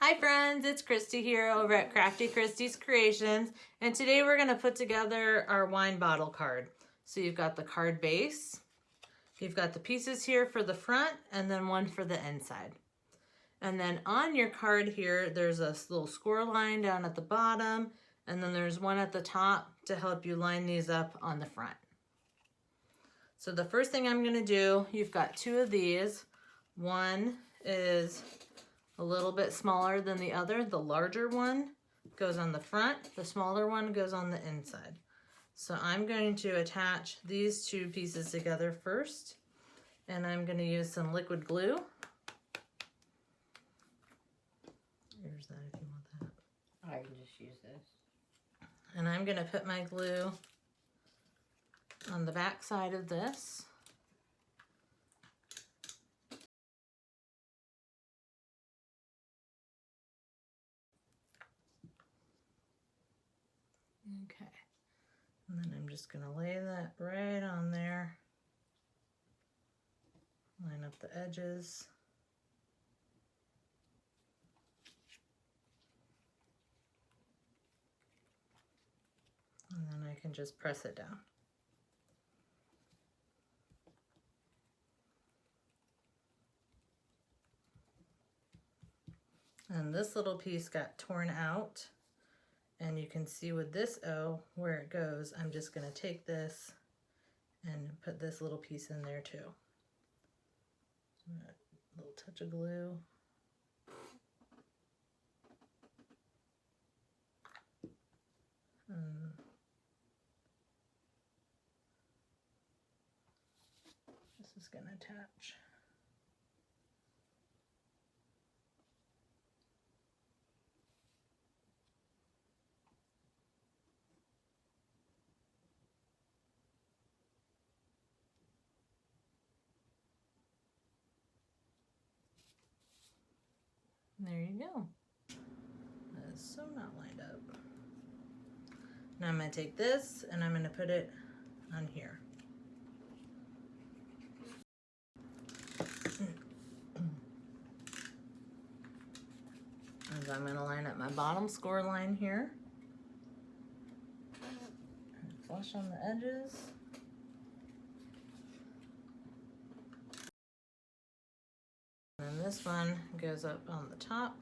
Hi friends, it's Christy here over at Crafty Christy's Creations, and today we're going to put together our wine bottle card. So you've got the card base, you've got the pieces here for the front, and then one for the inside. And then on your card here, there's a little score line down at the bottom, and then there's one at the top to help you line these up on the front. So the first thing I'm going to do, you've got two of these. One is a little bit smaller than the other. The larger one goes on the front, the smaller one goes on the inside. So I'm going to attach these two pieces together first, and I'm going to use some liquid glue. Here's that if you want that. I can just use this. And I'm going to put my glue on the back side of this. Okay, and then I'm just going to lay that right on there, line up the edges. And then I can just press it down. And this little piece got torn out. And you can see with this O where it goes, I'm just going to take this and put this little piece in there too. A little touch of glue. This is going to attach. There you go. That is so not lined up. Now I'm going to take this and I'm going to put it on here. And I'm going to line up my bottom score line here. And flush on the edges. And then this one goes up on the top.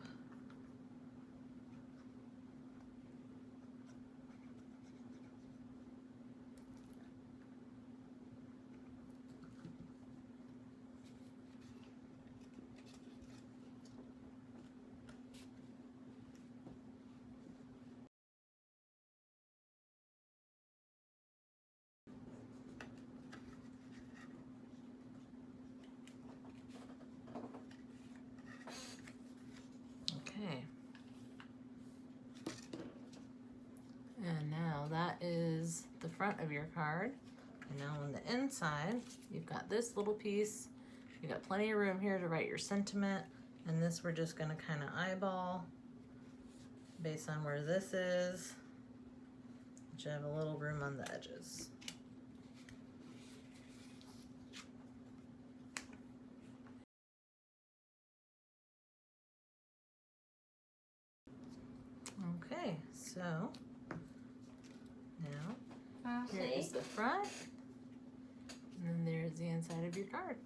Okay. And now that is the front of your card. And now on the inside, you've got this little piece. You've got plenty of room here to write your sentiment. And this we're just going to kind of eyeball based on where this is. You should have a little room on the edges. Okay, so now here is the front, and then there's the inside of your card.